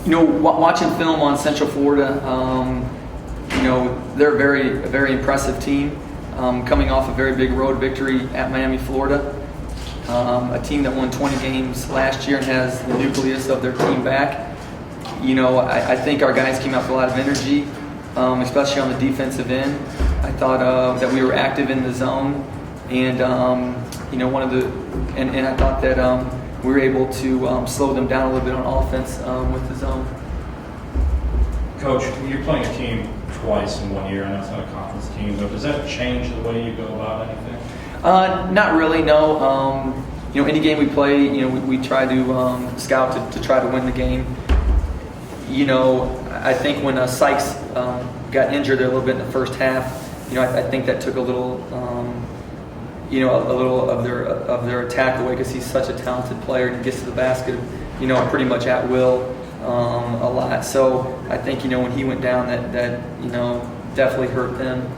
Watching film on Central Florida, they're a very impressive team, coming off a very big road victory at Miami, Florida. A team that won 20 games last year and has the nucleus of their team back. I think our guys came out with a lot of energy, especially on the defensive end. I thought that we were active in the zone, and I thought that we were able to slow them down a little bit on offense with the zone. Coach, you're playing a team twice in 1 year, and that's not a conference team, but does that change the way you go about anything? Not really, no. Any game we play, we try to scout to try to win the game. I think when Sykes got injured there a little bit in the first half, I think that took a little of their attack away, because he's such a talented player and he gets to the basket, pretty much at will a lot. So I think when he went down, that definitely hurt them.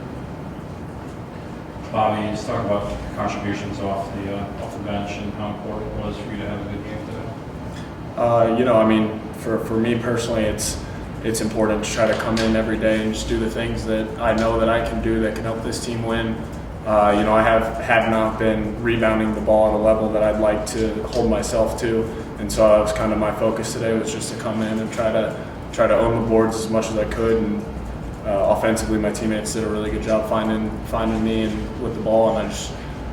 Bobby, you just talk about contributions off the bench and how important it was for you to have a good game today. For me personally, it's important to try to come in every day and just do the things that I know that I can do that can help this team win. I have not been rebounding the ball at a level that I'd like to hold myself to, and so that was kind of my focus today, was just to come in and try to own the boards as much as I could. And offensively, my teammates did a really good job finding me and with the ball, and I just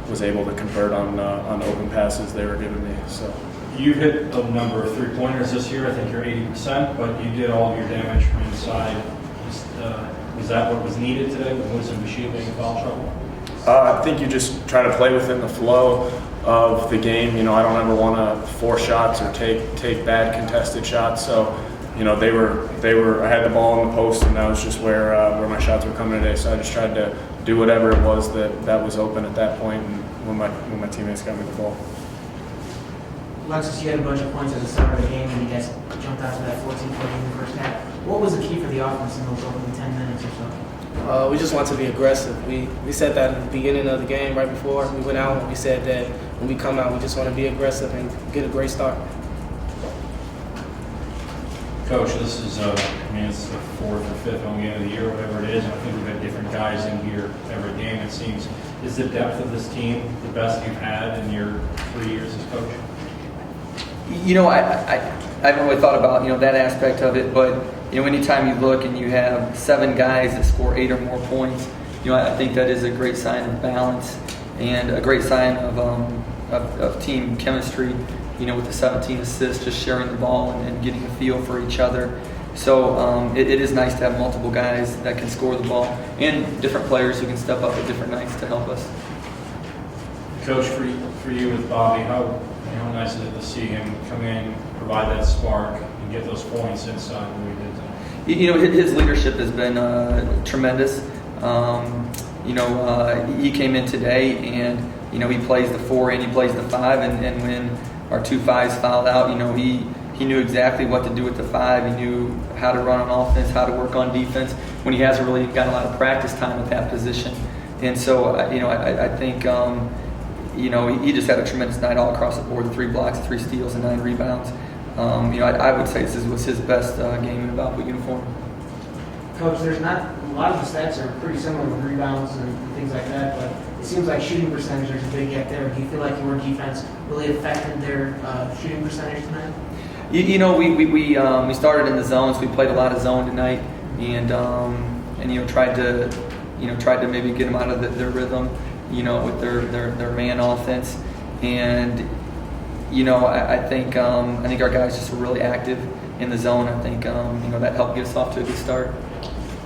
was able to convert on open passes they were giving me. So. You've hit a number of three-pointers this year. I think you're 80%, but you did all of your damage from inside. Was that what was needed today with Moose and Bashir being in foul trouble? I think you just try to play within the flow of the game. I don't ever want to force shots or take bad contested shots. So, I had the ball in the post, and that was just where my shots were coming today. So I just tried to do whatever it was that was open at that point, and when my teammates got me the ball. Alexis, you had a bunch of points at the start of the game, and you guys jumped out to that 14-point in the first half. What was the key for the offense in those opening 10 minutes or so? We just want to be aggressive. We said that at the beginning of the game, right before we went out. We said that when we come out, we just want to be aggressive and get a great start. Coach, this is it's the fourth or fifth home game of the year, whatever it is, and I think we've had different guys in here every game, it seems. Is the depth of this team the best you've had in your 3 years as coach? I haven't really thought about that aspect of it, but anytime you look and you have 7 guys that score 8 or more points, I think that is a great sign of balance and a great sign of team chemistry. With the 17 assists, just sharing the ball and getting a feel for each other. So it is nice to have multiple guys that can score the ball and different players who can step up at different nights to help us. Coach, for you with Bobby, how nice is it to see him come in, provide that spark, and get those points inside the way he did tonight? His leadership has been tremendous. He came in today and he plays the 4 and he plays the 5, and when our 2 5s fouled out, he knew exactly what to do with the 5. He knew how to run on offense, how to work on defense when he hasn't really got a lot of practice time at that position. And so, I think, he just had a tremendous night all across the board: 3 blocks, 3 steals, and 9 rebounds. I would say this was his best game in a Valpo uniform. Coach, there's not a lot of the stats are pretty similar with rebounds and things like that, but it seems like shooting percentage, there's a big gap there. Do you feel like your defense really affected their shooting percentage tonight? We started in the zones. We played a lot of zone tonight, and tried to maybe get them out of their rhythm, with their man offense, and I think our guys just were really active in the zone. I think that helped get us off to a good start.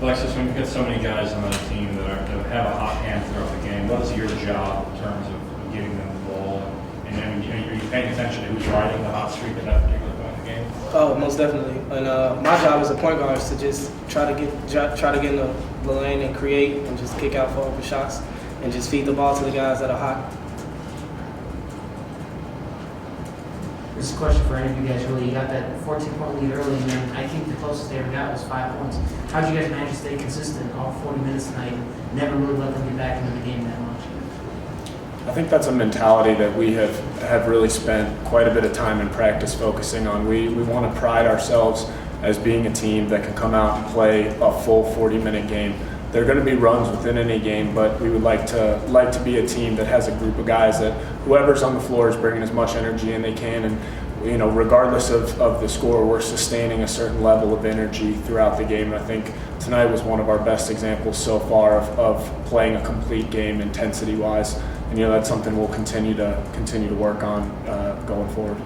Alexis, when you get so many guys on the team that have a hot hand throughout the game, what is your job in terms of giving them the ball? And are you paying attention to who's riding the hot streak at that particular point in the game? Oh, most definitely. And my job as a point guard is to just try to get in the lane and create and just kick out for open shots and just feed the ball to the guys that are hot. This is a question for any of you guys, really. You got that 14-point lead early, and then I think the closest they ever got was 5 points. How did you guys manage to stay consistent all 40 minutes tonight and never really let them get back into the game that much? I think that's a mentality that we have really spent quite a bit of time in practice focusing on. We want to pride ourselves as being a team that can come out and play a full 40-minute game. There are going to be runs within any game, but we would like to be a team that has a group of guys that whoever's on the floor is bringing as much energy in they can, and regardless of the score, we're sustaining a certain level of energy throughout the game. And I think tonight was one of our best examples so far of playing a complete game intensity-wise, and that's something we'll continue to work on going forward.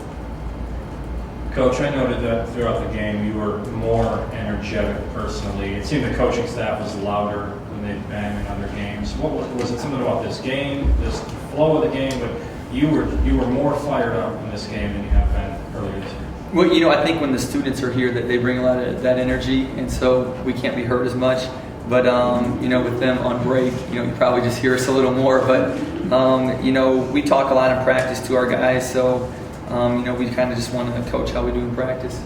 Coach, I noted that throughout the game you were more energetic personally. It seemed the coaching staff was louder than they've been in other games. What was it? Something about this game, this flow of the game, but you were more fired up in this game than you have been earlier this year. Well, I think when the students are here, that they bring a lot of that energy, and so we can't be hurt as much. But with them on break, you probably just hear us a little more. But we talk a lot in practice to our guys, so we kind of just want to coach how we do in practice.